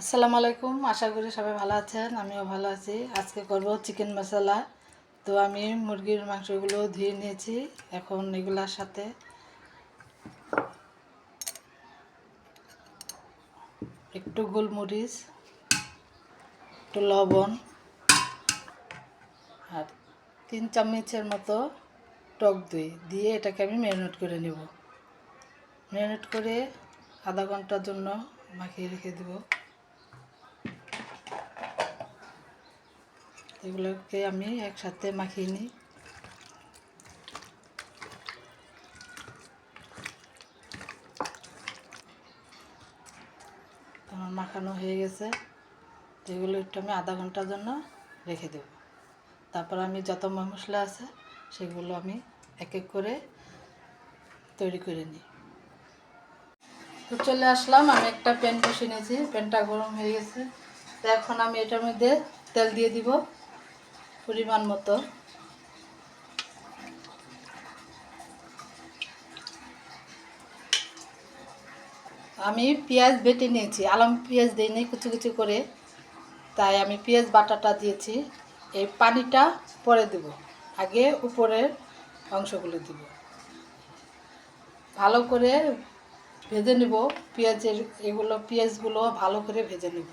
আসসালামু আলাইকুম, আশা করি সবাই ভালো আছেন। আমিও ভালো আছি। আজকে করব চিকেন মশলা। তো আমি মুরগির মাংসগুলো ধুয়ে নিয়েছি। এখন এগুলার সাথে একটু গোলমরিচ, একটু লবণ আর 3 চামচের মতো টক দই দিয়ে এটাকে আমি ম্যারিনেট করে নেব। ম্যারিনেট করে আধা ঘন্টার জন্য মাখিয়ে রেখে দেব। এগুলোকে আমি একসাথে মাখিয়ে নিই। আমার মাখানো হয়ে গেছে। এগুলো একটু আমি আধা ঘন্টার জন্য রেখে দেব। তারপর আমি যত মশলা আছে সেগুলো আমি এক এক করে তৈরি করে নিই। তো চলে আসলাম, আমি একটা প্যান বসিয়ে নিয়েছি। প্যানটা গরম হয়ে গেছে। তো এখন আমি এটার মধ্যে তেল দিয়ে দিব পরিমাণ মতো। আমি পেঁয়াজ বেটে নিয়েছি, আলম পেঁয়াজ দিইনি, কুচি কুচি করে, তাই আমি পেঁয়াজ বাটাটা দিয়েছি। এই পানিটা পরে দেব, আগে উপরের অংশগুলো দিব। ভালো করে ভেজে নেব পেঁয়াজগুলো ভালো করে ভেজে নেব।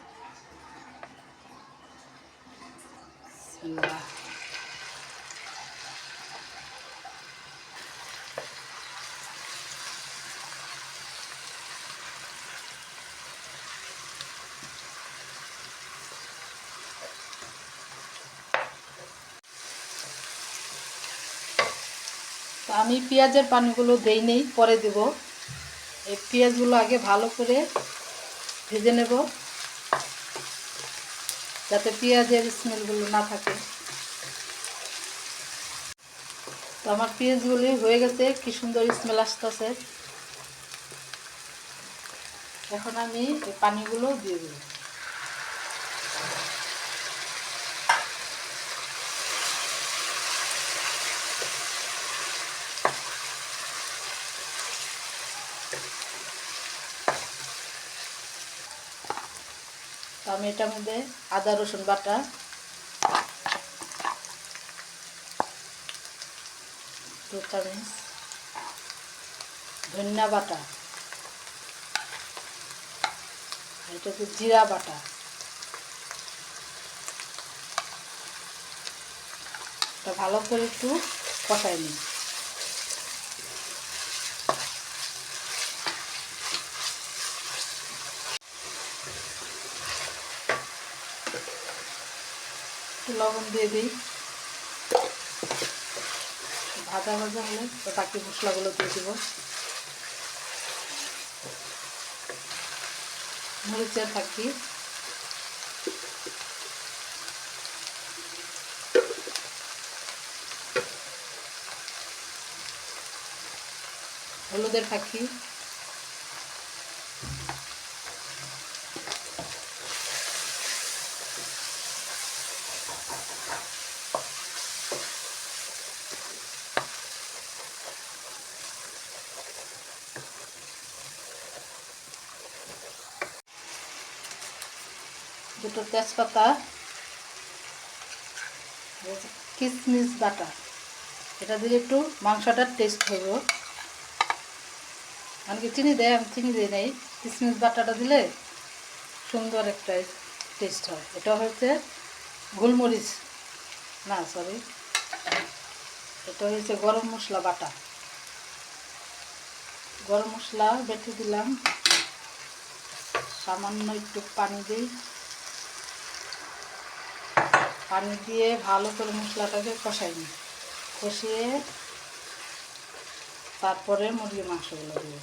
তো আমি পেঁয়াজের পানিগুলো দেইনি, পরে দেব। এই পেঁয়াজগুলো আগে ভালো করে ভেজে নেব, যাতে পেঁয়াজের স্মেলগুলো না থাকে। তো আমার পেঁয়াজগুলি হয়ে গেছে, কি সুন্দর স্মেল আসতেছে। এখন আমি এই পানিগুলো দিয়ে দেব। তো আমি এটার মধ্যে আদা রসুন বাটা, 2 চামচ, ধনিয়া বাটা, এটা হচ্ছে জিরা বাটা, এটা ভালো করে একটু কষাই নিই। একটু লবণ দিয়ে দিই। ভাজা ভাজা হলে তো বাকি মশলাগুলো দিয়ে দেব। মরিচের ফাঁকি, হলুদের ফাঁকি, দুটো তেজপাতা, কিশমিশ বাটা, এটা দিলে একটু মাংসটার টেস্ট হবে। অনেকে চিনি দেয়, আমি চিনি দিই নাই। কিশমিশ বাটাটা দিলে সুন্দর একটা টেস্ট হয়। এটা হচ্ছে গোলমরিচ, না সরি, এটা হচ্ছে গরম মশলা বাটা। গরম মশলা বেটে দিলাম, সামান্য একটু পানি দিই। পানি দিয়ে ভালো করে মশলাটাকে কষাই নিই। কষিয়ে তারপরে মুরগির মাংসগুলো দিই।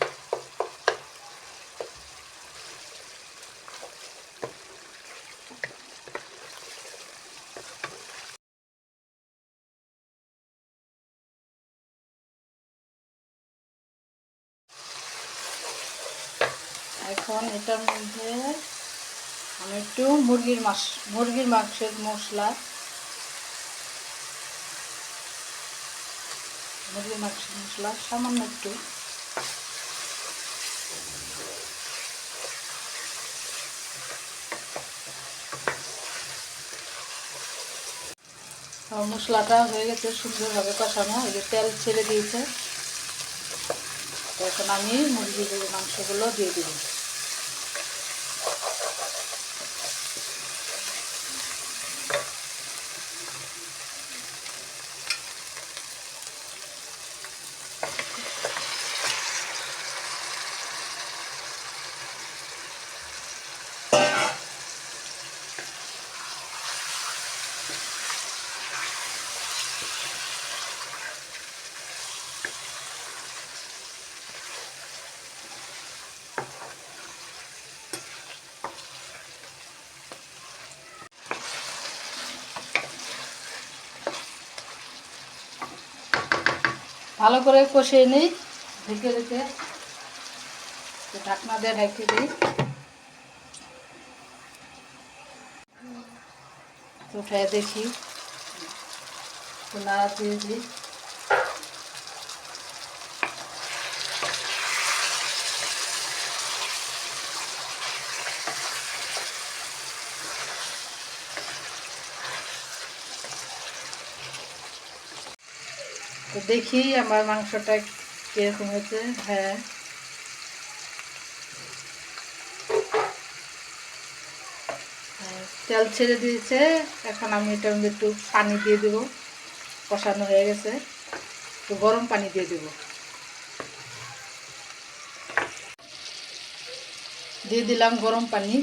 এখন এটার মধ্যে আমি একটু মুরগির মাংসের মশলা, সামান্য একটু, মশলাটা হয়ে গেছে, সুন্দরভাবে কষানো, এই যে তেল ছেড়ে দিয়েছে। এখন আমি মুরগির মাংসগুলো দিয়ে দিব। ভালো করে কষিয়ে নিই, ঢেকে রেখে ঢাকনা দিয়ে ঢেকে দিই। উঠে দেখি, নাড়া দিয়ে দিই। তো দেখি আমার মাংসটা কীরকম হয়েছে। হ্যাঁ, তেল ছেড়ে দিয়েছে। এখন আমি এটার মধ্যে একটু পানি দিয়ে দেব। কষানো হয়ে গেছে, তো গরম পানি দিয়ে দেব। দিয়ে দিলাম গরম পানি।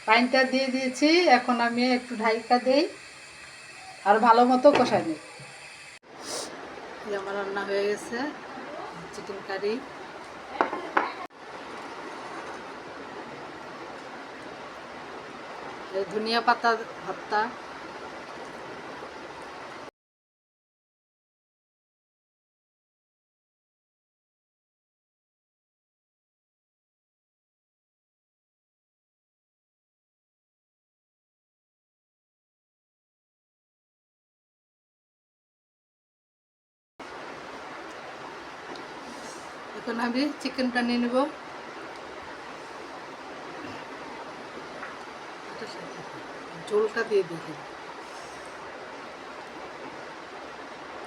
পানিটা দিয়ে দিয়েছি, এখন আমি একটু ঢাকা দিই আর ভালো মতো কষাই নিই। আমার রান্না হয়ে গেছে, চিকেন কারি। ধনিয়া পাতা ভর্তা। এখন আমি চিকেনটা নিয়ে নেব। ঝোলটা দিয়ে দেখি,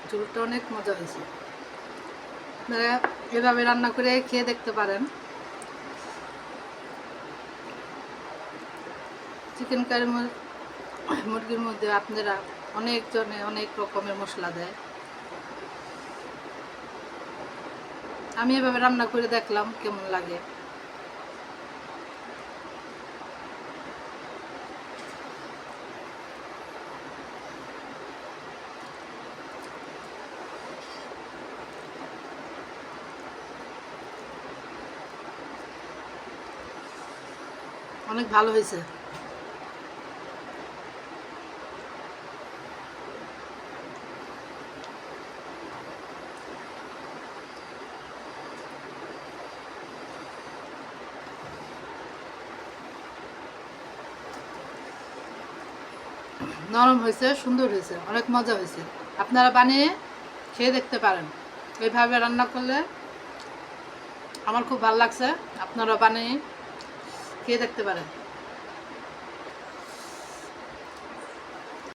ঝোলটা অনেক মজা হয়েছে। আপনারা এভাবে রান্না করে খেয়ে দেখতে পারেন। চিকেন কারি মুরগির মধ্যে আপনারা অনেকজনে অনেক রকমের মশলা দেয়। আমি এভাবে রান্না করে দেখলাম কেমন লাগে। অনেক ভালো হয়েছে। নরম হয়েছে, সুন্দর হয়েছে, অনেক মজা হয়েছে। আপনারা বানিয়ে খেয়ে দেখতে পারেন। এইভাবে রান্না করলে আমার খুব ভালো লাগছে। আপনারা বানিয়ে খেয়ে দেখতে পারেন।